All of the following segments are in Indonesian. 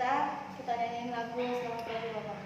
kita nyanyiin lagu Selamat Pagi Bapak.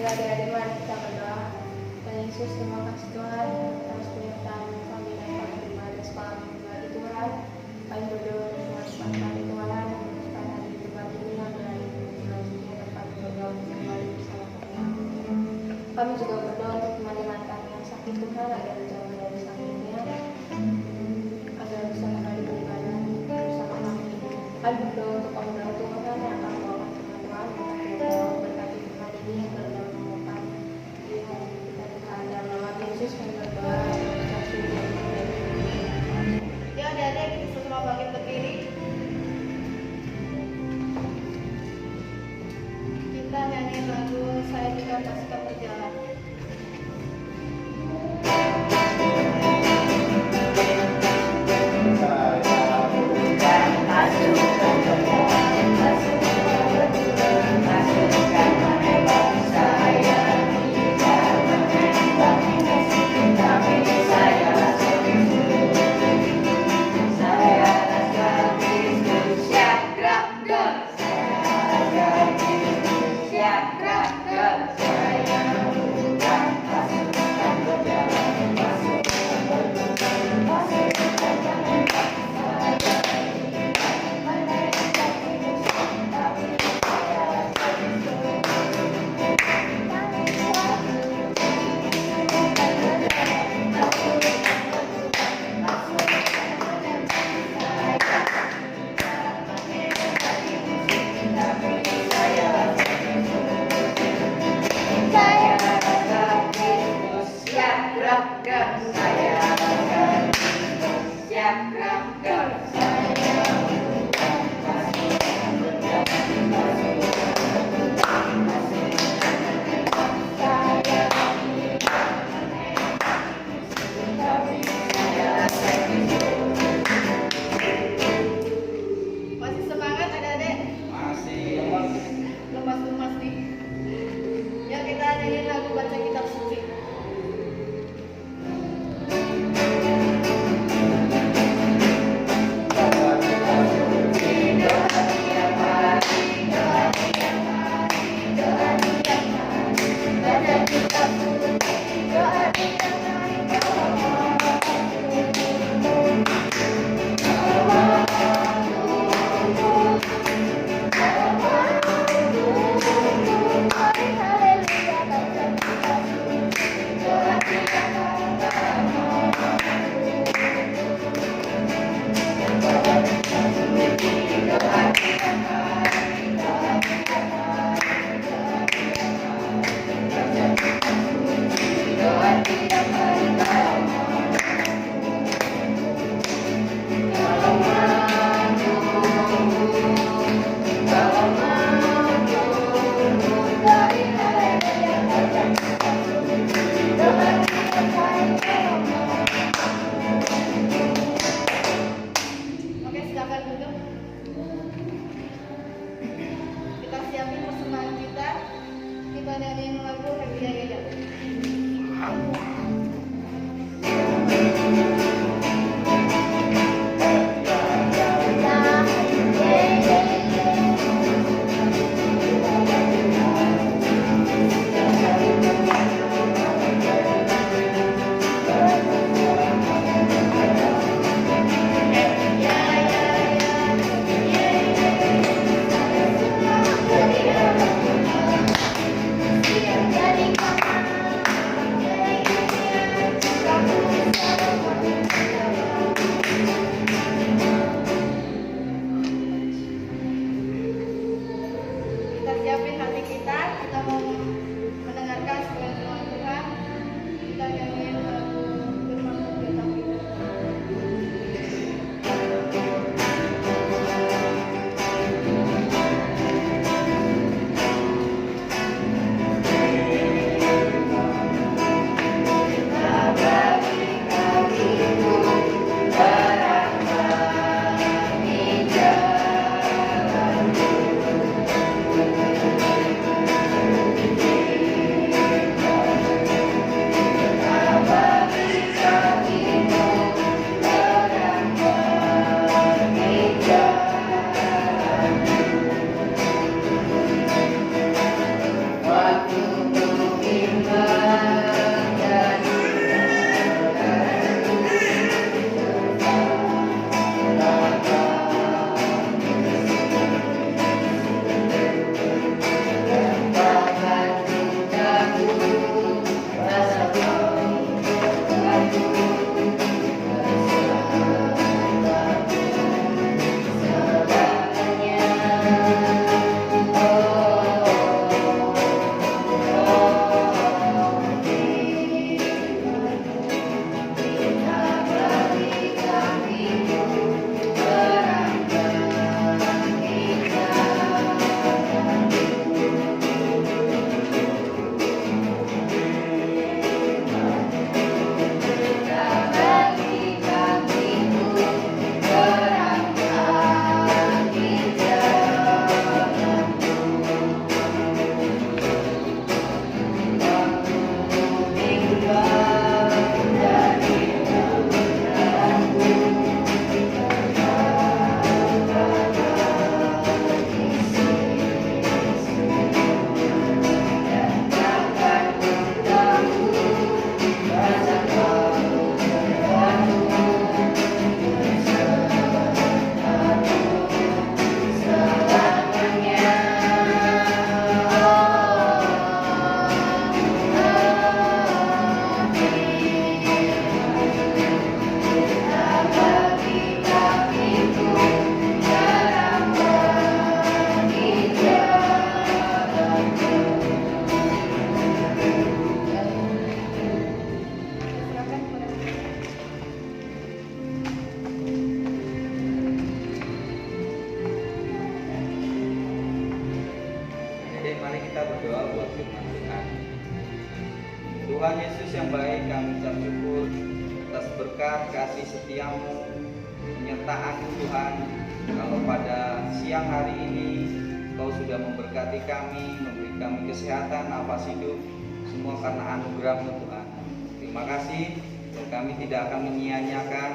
Adik-adik, mari kita berdoa. Tuhan Yesus, terima kasih Tuhan atas penyertaan kami dan kami ibadah sekolah minggu hari Tuhan. Kami berdoa Tuhan supaya kami Tuhan supaya hari Tuhan ini adalah Tuhan yang kami berdoa kembali bersama Tuhan. Kami juga berdoa untuk teman-teman kami yang sakit Tuhan agar dijauh dari sakitnya, agar bisa kembali beribadah bersama kami. Kami berdoa untuk orang Tuhan yang akan bawa Tuhan berkati hari ini yang berdoa. Ya adik-adik, semua bangkit berdiri. Kita nyanyi lagu Saya Juga Pasukan Berjalan. Saya bukan pasukan berjalan. Tuhan Yesus yang baik, kami ucap syukur atas berkat kasih setiamu, penyertaan Tuhan. Kalau pada siang hari ini Kau sudah memberkati kami, memberi kami kesehatan, nafas hidup, semua karena anugerah-Mu Tuhan. Terima kasih, dan kami tidak akan menyia-nyiakan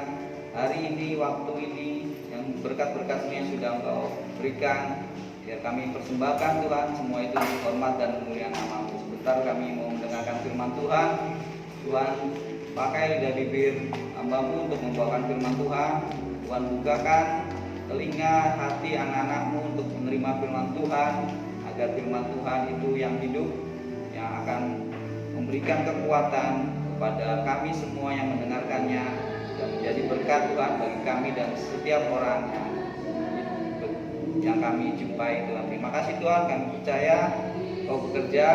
hari ini, waktu ini, yang berkat-berkat-Mu yang sudah Engkau berikan. Biar kami persembahkan Tuhan, semua itu hormat dan kemuliaan nama-Mu. Sebentar kami mau mendengarkan firman Tuhan. Tuhan, pakai lidah bibir hamba-Mu untuk membawakan firman Tuhan. Tuhan, bukakan telinga hati anak-anak-Mu untuk menerima firman Tuhan, agar firman Tuhan itu yang hidup, yang akan memberikan kekuatan kepada kami semua yang mendengarkannya, dan menjadi berkat Tuhan bagi kami dan setiap orang yang kami jumpai Tuhan. Terima kasih Tuhan, kami percaya Kau bekerja.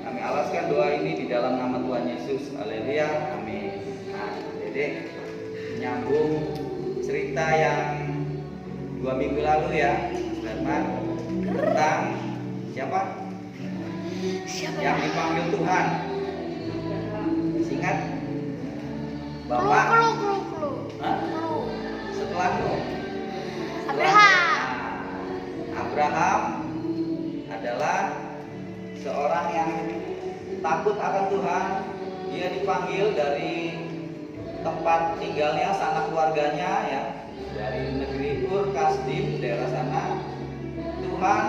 Kami alaskan doa ini di dalam nama Tuhan Yesus. Haleluya, amin. Nah, Dedek menyambung cerita yang 2 minggu lalu ya, Firman, tentang siapa? Yang dipanggil Tuhan. Ingat? Bapak? Setelah Nuh. Abraham adalah seorang yang takut akan Tuhan. Dia dipanggil dari tempat tinggalnya, sanak keluarganya ya, dari negeri Ur Kasdim, daerah sana. Tuhan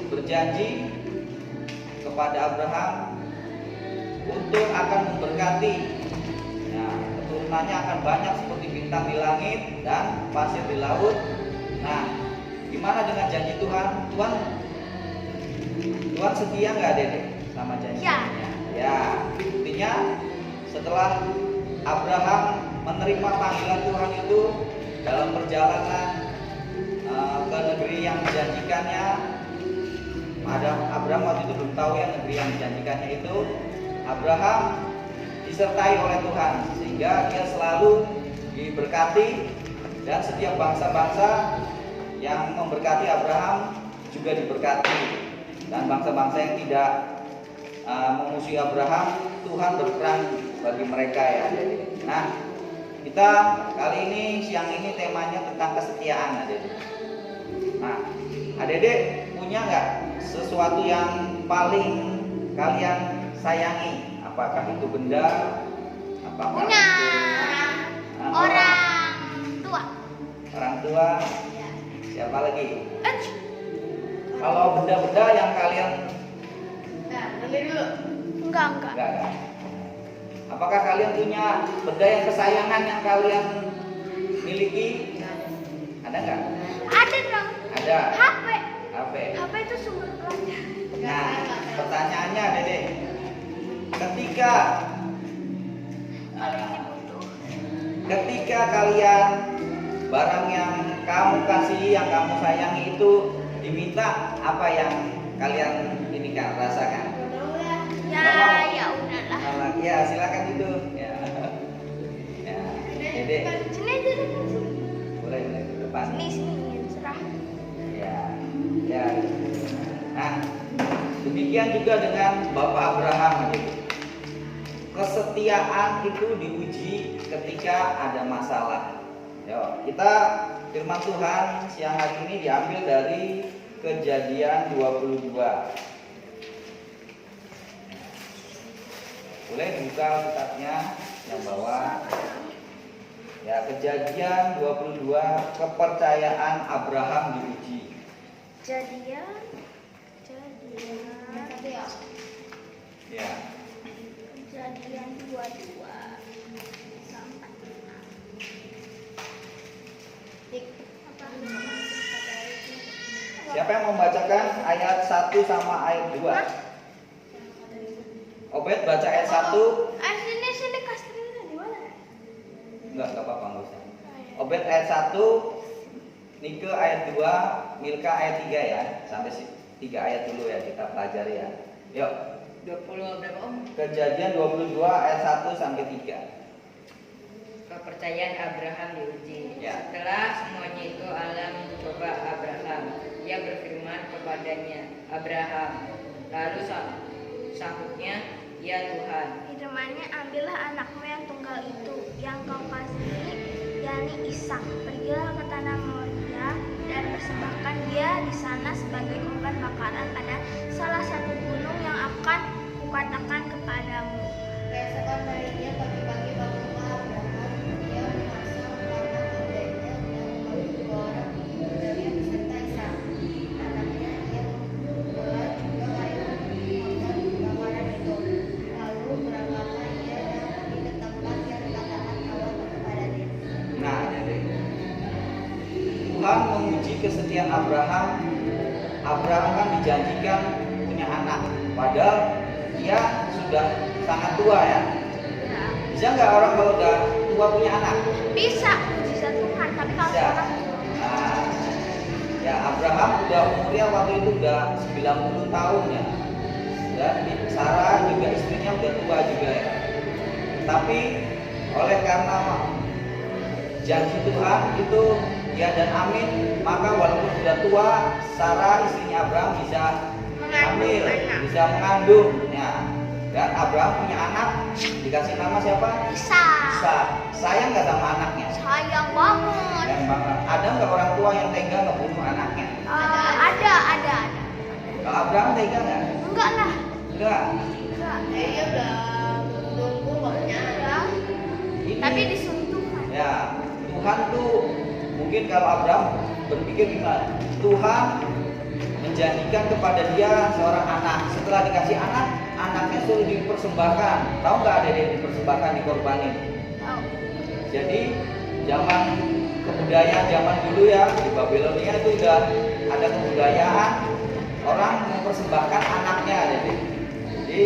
berjanji kepada Abraham untuk akan memberkati. Nah, keturunannya akan banyak seperti bintang di langit dan pasir di laut. Nah, gimana dengan janji Tuhan? Tuhan setia nggak Dedek sama janjinya? Ya, buktinya setelah Abraham menerima panggilan Tuhan itu dalam perjalanan ke negeri yang dijanjikannya. Abraham waktu itu belum tahu ya negeri yang dijanjikannya itu. Abraham disertai oleh Tuhan sehingga dia selalu diberkati, dan setiap bangsa-bangsa yang memberkati Abraham juga diberkati, dan bangsa-bangsa yang tidak memusuhi Abraham, Tuhan berperang bagi mereka ya. Nah, kita kali ini siang ini temanya tentang kesetiaan Adik. Nah, Adik punya nggak sesuatu yang paling kalian sayangi? Apakah itu benda? Apakah punya itu orang tua? Orang tua? Ya. Siapa lagi? Kalau benda-benda yang kalian enggak. Apakah kalian punya benda yang kesayangan yang kalian miliki? Ada nggak? Ada dong. Ada. HP. HP. Itu sumber pelajaran. Nah, pertanyaannya Dedek, ketika kalian barang yang kamu kasih, yang kamu sayangi itu diminta, apa yang kalian ini kan rasakan? Ya udahlah. Ya silakan itu. Ya. Dedek. Sini aja deh. Boleh ke depan. Sini serah. Ya. Nah, demikian juga dengan Bapak Abraham. Kesetiaan itu diuji ketika ada masalah. Yo, kita firman Tuhan siang hari ini diambil dari Kejadian 22. Boleh dibuka kitabnya yang bawah. Ya, Kejadian 22, kepercayaan Abraham diuji. Kejadian. Ya. Kejadian 22 sampai. Siapa yang membacakan ayat 1 sama ayat 2? Obed baca ayat 1. Sini Kastrina di mana? Enggak apa-apa, enggak usah. Obed ayat 1, Nike ayat 2, Milka ayat 3 ya. Sampai 3 ayat dulu ya kita pelajari ya. Yuk. 20 berapa Om? Kejadian 22 ayat 1 sampai 3. Kepercayaan Abraham diuji. Ya. Setelah semuanya itu Allah mencoba Abraham. Ia berfirman kepadanya, Abraham. Lalu sahutnya, ya Tuhan. Firman-Nya, ambillah anakmu yang tunggal itu, yang kau kasihi, yakni Ishak. Pergilah ke tanah Moria dan persembahkan dia di sana sebagai korban bakaran pada salah satu gunung yang akan kukatakan kepadamu. Keesokan harinya pagi-pagi bangunlah Abraham. Ia memasang panah tandanya dan membawa dua orang muridnya beserta Ishak anaknya. Ia membawa juga kayu korban bakaran itu. Lalu berangkatlah ia dan pergi ke tempat yang dikatakan Allah kepadanya. Nah, jadi Tuhan menguji kesetiaan Abraham. Abraham kan dijanjikan punya anak, padahal dia sudah sangat tua ya. Ya. Bisa nggak orang kalau udah tua punya anak? Bisa, mujizat Tuhan, tapi kalau Bisa. orang Nah, ya Abraham udah umurnya waktu itu udah 90 tahun ya. Dan Sarah juga istrinya udah tua juga ya. Tapi oleh karena janji Tuhan itu ya dan amin, maka walaupun sudah tua, Sarah istrinya Abraham bisa hamil, bisa mengandung ya. Dan Abraham punya anak, dikasih nama siapa? bisa. Ishak. Sayang nggak sama anaknya? Sayang banget. Sayang banget. Ada nggak orang tua yang tega ngebunuh anaknya? Ada. Kalau Abraham tega nggak? Enggak lah. Enggak. Enggak. Dia udah nunggu maknya. Ya. Ini, Tapi disuruh Tuhan. ya Tuhan tuh mungkin kalau Abraham berpikir gimana? Tuhan menjanjikan kepada dia seorang anak. Setelah dikasih anak, anaknya suruh dipersembahkan. Tahu nggak ada yang dipersembahkan, dikorbanin? Tahu. Jadi zaman kebudayaan zaman dulu ya di Babilonia itu udah ada kebudayaan orang mempersembahkan anaknya. Jadi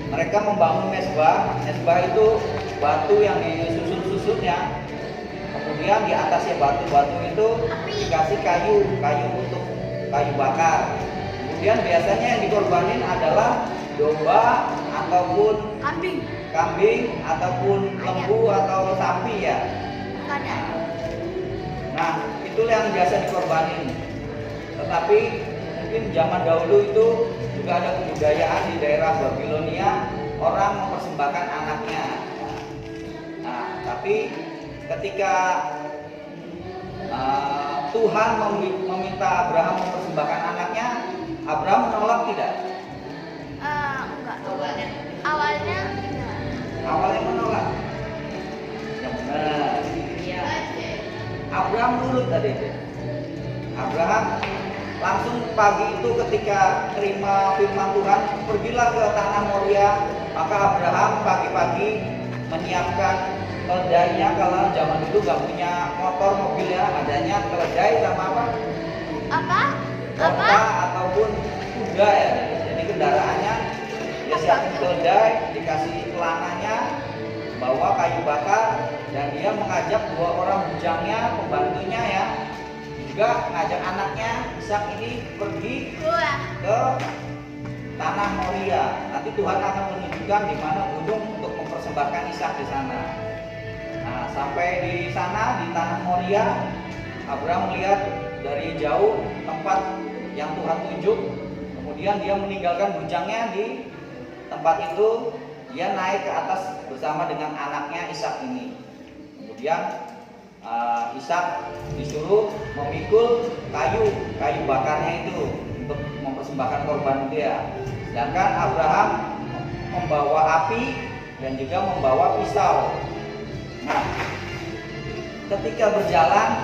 mereka membangun mezbah. Mezbah itu batu yang disusun-susunnya. Kemudian di atasnya batu-batu itu dikasih kayu untuk kayu bakar. Kemudian biasanya yang dikorbanin adalah domba ataupun kambing ataupun lembu atau sapi ya. Ada. Nah, itulah yang biasa dikorbanin. Tetapi mungkin zaman dahulu itu juga ada kebudayaan di daerah Babilonia orang mempersembahkan anaknya. Nah, tapi ketika Tuhan meminta Abraham mempersembahkan anaknya, Abraham menolak tidak? Enggak. Awalnya enggak. Awalnya menolak. Yang benar. Ya. Abraham nurut tadi. Abraham langsung pagi itu ketika terima firman Tuhan, pergilah ke tanah Moria. Maka Abraham pagi-pagi menyiapkan keledainya. Kalau zaman dulu gak punya motor mobil ya, adanya keledai sama apa? Onta ataupun kuda ya. Jadi kendaraannya dia siapin keledai, dikasih pelananya, bawa kayu bakar, dan dia mengajak dua orang bujangnya, pembantunya ya, juga ngajak anaknya Ishak ini pergi ke tanah Moria. Nanti Tuhan akan menunjukkan di mana gunung untuk mempersembahkan Ishak di sana. Nah, sampai di sana di tanah Moria, Abraham melihat dari jauh tempat yang Tuhan tunjuk. Kemudian dia meninggalkan bujangnya di tempat itu, dia naik ke atas bersama dengan anaknya Ishak ini. Kemudian Ishak disuruh memikul kayu bakarnya itu untuk mempersembahkan korban itu ya. Sedangkan Abraham membawa api dan juga membawa pisau. Nah, ketika berjalan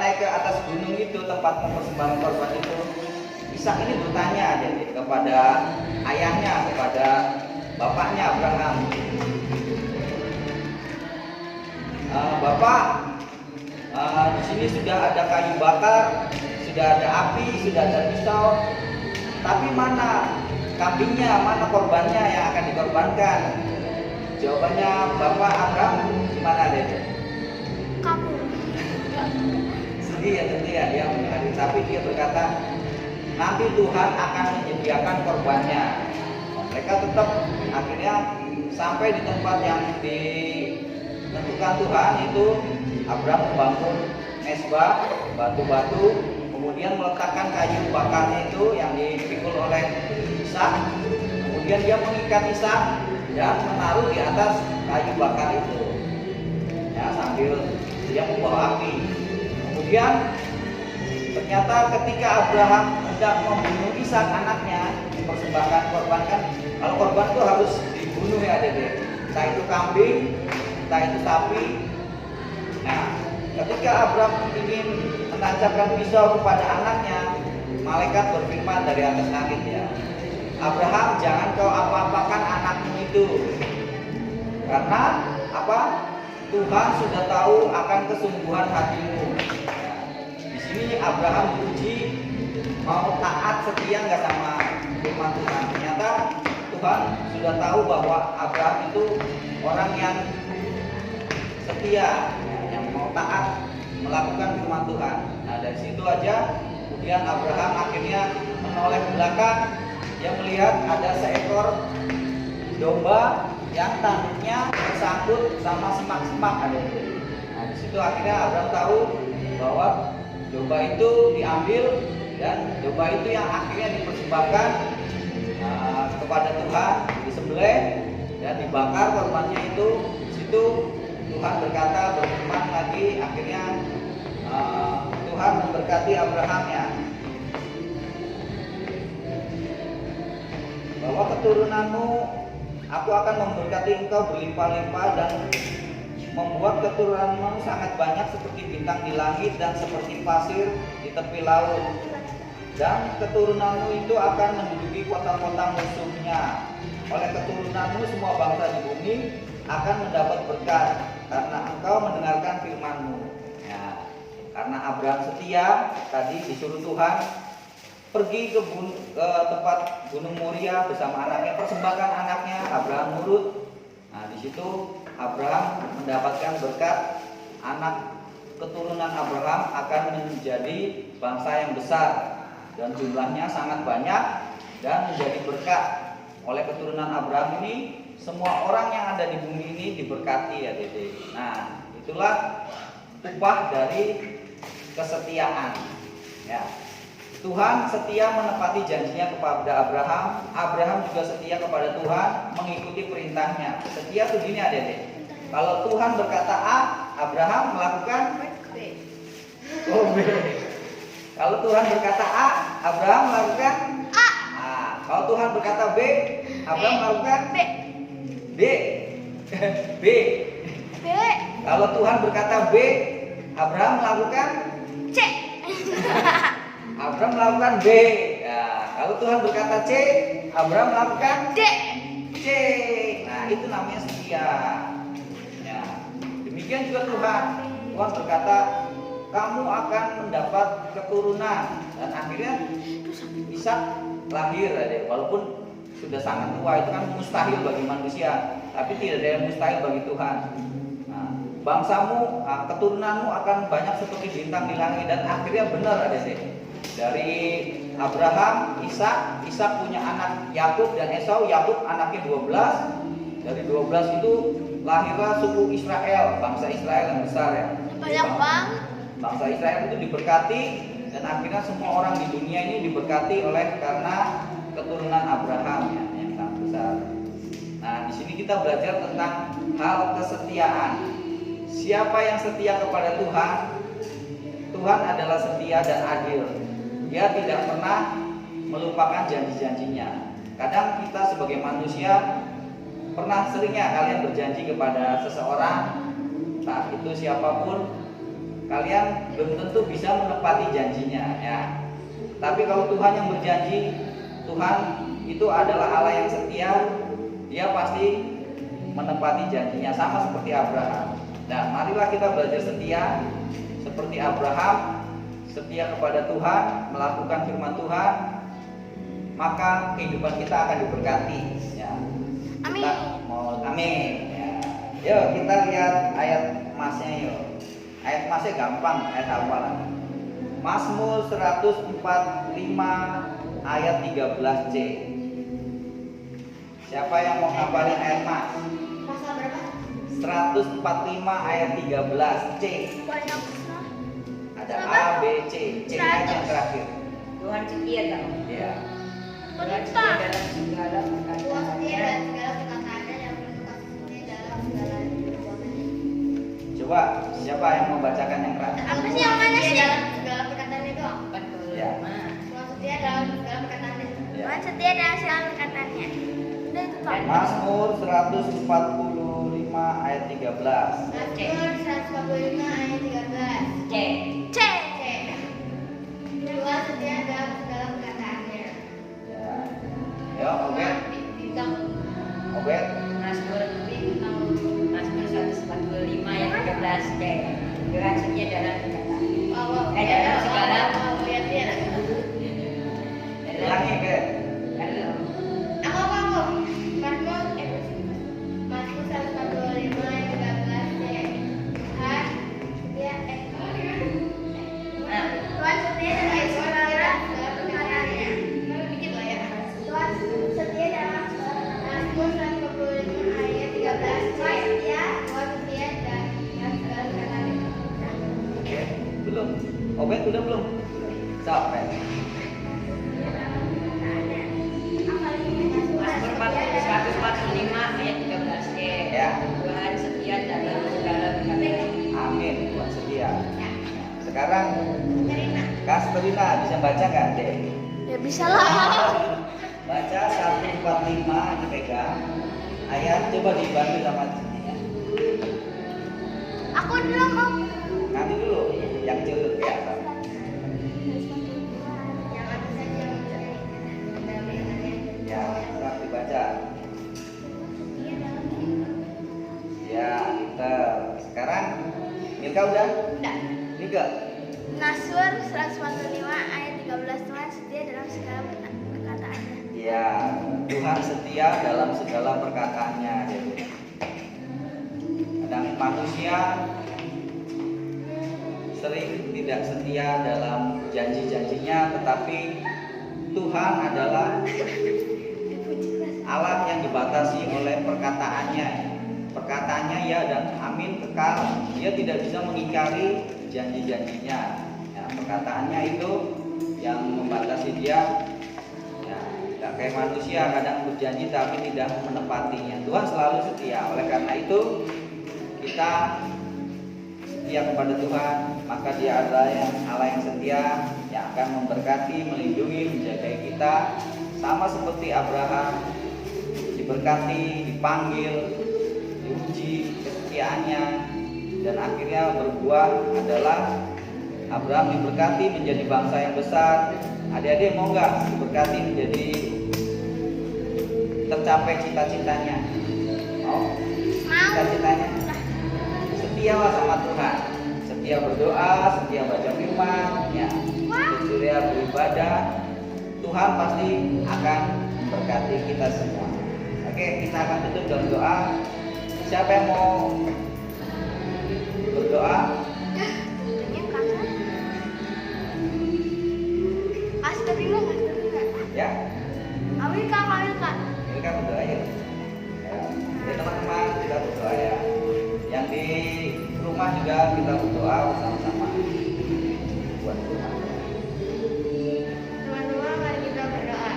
naik ke atas gunung itu tempat mempersembahkan korban itu, Ishak ini bertanya jadi kepada ayahnya, kepada bapaknya Abraham, Bapak, di sini sudah ada kayu bakar, sudah ada api, sudah ada pisau, tapi mana kambingnya, mana korbannya yang akan dikorbankan? Jawabannya Bapak Abraham gimana deh? Kamu. Sedih ya tentu ya dia menghadapi, tapi dia berkata nanti Tuhan akan menyediakan korbannya. Mereka tetap akhirnya sampai di tempat yang ditentukan Tuhan itu. Abraham membangun mezbah, batu-batu, kemudian kemudian meletakkan kayu bakarnya itu yang dipikul oleh Ishak. Kemudian dia mengikat Ishak dan menaruh di atas kayu bakar itu, ya, sambil dia membawa api. Kemudian ternyata ketika Abraham hendak membunuh Ishak anaknya, mempersembahkan korban, kan kalau korban itu harus dibunuh ya Dede, entah itu kambing, entah itu sapi. Nah, ketika Abraham ingin menancapkan pisau kepada anaknya, malaikat berfirman dari atas langit, ya, Abraham, jangan kau apa-apakan anakmu itu, karena apa? Tuhan sudah tahu akan kesungguhan hatimu. Nah, di sini Abraham diuji mau taat setia nggak sama firman Tuhan. Ternyata Tuhan sudah tahu bahwa Abraham itu orang yang setia, yang mau taat melakukan firman Tuhan. Nah, dari situ aja kemudian Abraham akhirnya menoleh ke belakang. Dia melihat ada seekor domba yang tanduknya tersangkut sama semak-semak ada itu. Nah, di situ akhirnya Abraham tahu bahwa domba itu diambil dan domba itu yang akhirnya dipersembahkan kepada Tuhan, disembelih dan dibakar korbannya itu. Di situ Tuhan berfirman lagi, akhirnya Tuhan memberkati Abraham, ya, bahwa keturunanmu aku akan memberkati engkau berlimpah-limpah dan membuat keturunanmu sangat banyak seperti bintang di langit dan seperti pasir di tepi laut. Dan keturunanmu itu akan menduduki kota-kota musuhnya. Oleh keturunanmu semua bangsa di bumi akan mendapat berkat karena engkau mendengarkan firman-Mu. Ya, karena Abraham setia, tadi disuruh Tuhan pergi ke tempat Gunung Moria bersama anaknya, persembahkan anaknya, Abraham nurut. Nah, di situ Abraham mendapatkan berkat, anak keturunan Abraham akan menjadi bangsa yang besar dan jumlahnya sangat banyak dan menjadi berkat. Oleh keturunan Abraham ini semua orang yang ada di bumi ini diberkati, ya Dede. Nah, itulah upah dari kesetiaan, ya. Tuhan setia menepati janjinya kepada Abraham. Abraham juga setia kepada Tuhan, mengikuti perintahnya. Setia tuh gini Dede. Kalau Tuhan berkata A, Abraham melakukan B. Kalau Tuhan berkata A, Abraham melakukan A. Kalau Tuhan berkata B, Abraham melakukan B. B. Kalau Tuhan berkata B, Abraham melakukan C. Abraham melakukan B. Ya, kalau Tuhan berkata C, Abraham melakukan D. C. Nah, itu namanya setia. Ya, demikian juga Tuhan. Tuhan berkata, kamu akan mendapat keturunan, dan akhirnya Ishak lahir, ya, walaupun sudah sangat tua. Itu kan mustahil bagi manusia, tapi tidak ada yang mustahil bagi Tuhan. Nah, bangsamu, keturunanmu akan banyak seperti bintang di langit, dan akhirnya benar ada sih. Dari Abraham, Ishak punya anak Yakub dan Esau. Yakub anaknya 12. Dari 12 itu lahirlah suku Israel, bangsa Israel yang besar, ya. Banyak banget. Bangsa Israel itu diberkati, dan akhirnya semua orang di dunia ini diberkati oleh karena keturunan Abraham, ya, yang sangat besar. Nah, di sini kita belajar tentang hal kesetiaan. Siapa yang setia kepada Tuhan, Tuhan adalah setia dan adil. Dia tidak pernah melupakan janji-janjinya. Kadang kita sebagai manusia pernah seringnya kalian berjanji kepada seseorang, entah itu siapapun, kalian belum tentu bisa menepati janjinya, ya. Tapi kalau Tuhan yang berjanji, Tuhan itu adalah Allah yang setia. Dia pasti menepati janjinya, sama seperti Abraham. Nah, marilah kita belajar setia seperti Abraham, setia kepada Tuhan, melakukan firman Tuhan, maka kehidupan kita akan diberkati, ya. Amin. Amin, ya. Yuk kita lihat ayat emasnya, yuk. Ayat emasnya gampang, ayat hafalan. Mazmur 145 ayat 13C. Siapa yang mau ngapalin ayat emas? Pasal berapa? 145 ayat 13C. Banyak. Ada A, B, C. C aja yang terakhir. Tuhan setia tahu. Ya. Tuhan setia dalam segala Tuhan setia perkataannya. dalam segala perkataannya dan penuh kasih setia dalam segala perbuatannya. Coba siapa yang membacakan yang terakhir? Apa sih yang mana sih? Dalam segala perkataannya itu apa? 45. Tuhan setia dalam segala perkataannya. Ya. Tuhan setia dalam segala perkataannya. Udah itu Pak. Mazmur 145 ayat 13. Mazmur 145 ayat 13. C. C. C. Tuhan setia dalam segala perkataannya. Ya. Yo, Obed. Bintang. Obed. Mazmur Bintang. Mazmur 145 ayat 13 C. Tuhan setia dalam perkataannya. Dalam segala Lihat dia. Ulangi, Obed. Kalau Aku. Mazmur 145 ayat 13 C. Tuhan setia Tuhan setia dalam segala perkataannya. Dikit lah ya. Tuhan setia dalam segala Mazmur 145 ayat 13 C. Tuhan setia. Tuhan setia dalam segala perkataannya. Oke, belum. Obed udah belum? Sampai. Mazmur 145 ayat 13 C. Ya. Tuhan setia dalam segala perkataannya. Amin, Tuhan setia. Sekarang Kasterina bisa baca nggak, Dek? Ya bisa lah. Baca 145 dipegang. Ayat coba dibantu sama ya. Aku dulu mau. Nanti dulu yang kecil dulu ya. Yang atas saja mencari pendapatnya. Ya, sekarang dibaca. Ya, pinter. Sekarang Milka udah? Udah. Milka. Mazmur 145 ayat 13 Tuhan setia dalam segala perkataannya. Ya, Tuhan setia dalam segala perkataannya. Kadang manusia sering tidak setia dalam janji-janjinya, tetapi Tuhan adalah Allah yang dibatasi oleh perkataannya. Perkataannya ya dan amin kekal. Dia tidak bisa mengingkari janji-janjinya. Ya, perkataannya itu yang membatasi dia. Ya, tidak kayak manusia kadang berjanji tapi tidak menepatinya. Tuhan selalu setia. Oleh karena itu kita setia kepada Tuhan, maka Dia adalah Allah yang setia, yang akan memberkati, melindungi, menjaga kita, sama seperti Abraham diberkati, dipanggil, diuji kesetiaannya, dan akhirnya berbuah adalah Abraham diberkati menjadi bangsa yang besar. Adik-adik mau nggak diberkati menjadi tercapai cita-citanya? Mau? Cita-citanya? Setialah sama Tuhan, setia berdoa, setia baca firman, ya, setia beribadah. Tuhan pasti akan berkati kita semua. Oke, kita akan tutup dalam doa. Siapa yang mau berdoa? Ya, ini kan berdoa ya. Ya, teman-teman kita berdoa ya. Yang di rumah juga kita berdoa bersama-sama buat Tuhan. Teman-teman, mari kita berdoa.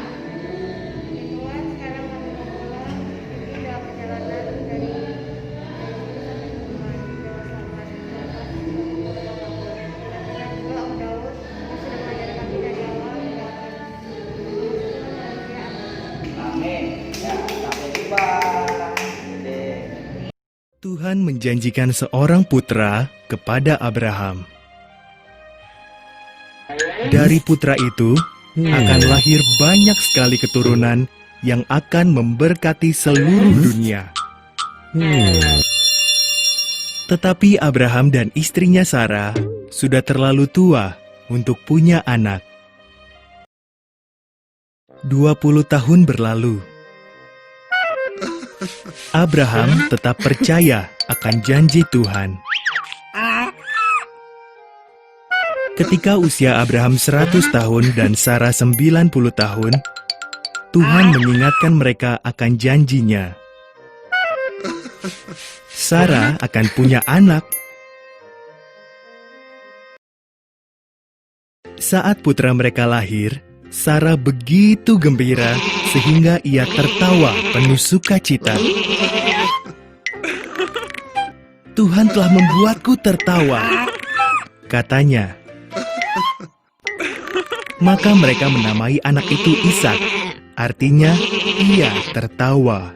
Ya Tuhan, sekarang kami mau pulang. Ini dalam perjalanan dari Amin. Ya, sampai jumpa. Tuhan menjanjikan seorang putra kepada Abraham. Dari putra itu akan lahir banyak sekali keturunan yang akan memberkati seluruh dunia. Tetapi Abraham dan istrinya Sarah sudah terlalu tua untuk punya anak. 20 tahun berlalu. Abraham tetap percaya akan janji Tuhan. Ketika usia Abraham 100 tahun dan Sarah 90 tahun, Tuhan mengingatkan mereka akan janjinya. Sarah akan punya anak Saat putra mereka lahir, Sarah begitu gembira sehingga ia tertawa penuh sukacita. Tuhan telah membuatku tertawa, katanya. Maka mereka menamai anak itu Ishak, artinya ia tertawa.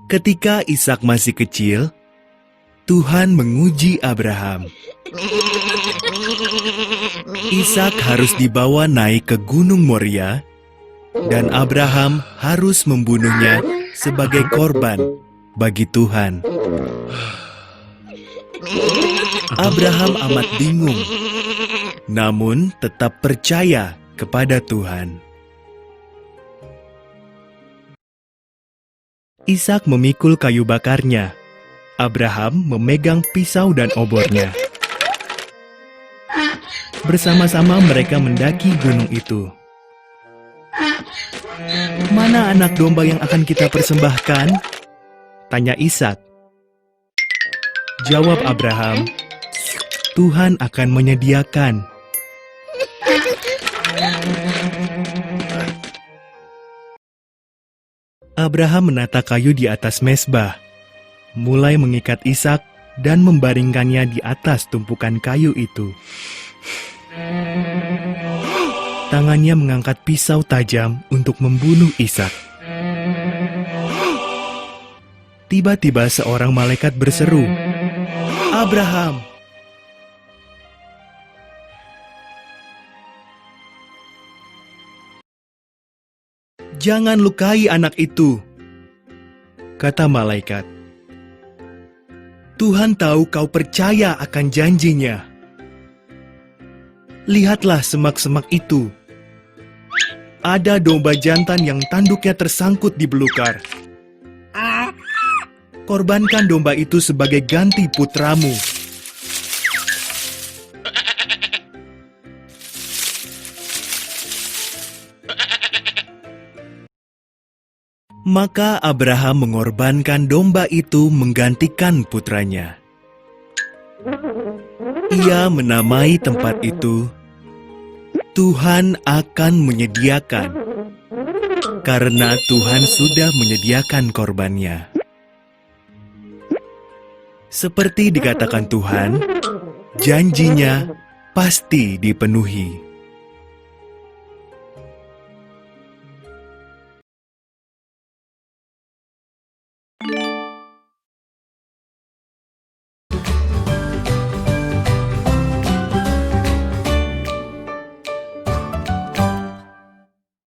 Ketika Ishak masih kecil, Tuhan menguji Abraham. Ishak harus dibawa naik ke Gunung Moria, dan Abraham harus membunuhnya sebagai korban bagi Tuhan. Abraham amat bingung, namun tetap percaya kepada Tuhan. Ishak memikul kayu bakarnya. Abraham memegang pisau dan obornya. Bersama-sama mereka mendaki gunung itu. "Mana anak domba yang akan kita persembahkan?" tanya Ishak. Jawab Abraham, "Tuhan akan menyediakan." Abraham menata kayu di atas mezbah, mulai mengikat Ishak dan membaringkannya di atas tumpukan kayu itu. Tangannya mengangkat pisau tajam untuk membunuh Ishak. Tiba-tiba seorang malaikat berseru, "Abraham!" "Jangan lukai anak itu," kata malaikat. "Tuhan tahu kau percaya akan janjinya. Lihatlah semak-semak itu. Ada domba jantan yang tanduknya tersangkut di belukar. Korbankan domba itu sebagai ganti putramu." Maka Abraham mengorbankan domba itu menggantikan putranya. Ia menamai tempat itu, "Tuhan akan menyediakan," karena Tuhan sudah menyediakan korbannya. Seperti dikatakan Tuhan, janjinya pasti dipenuhi.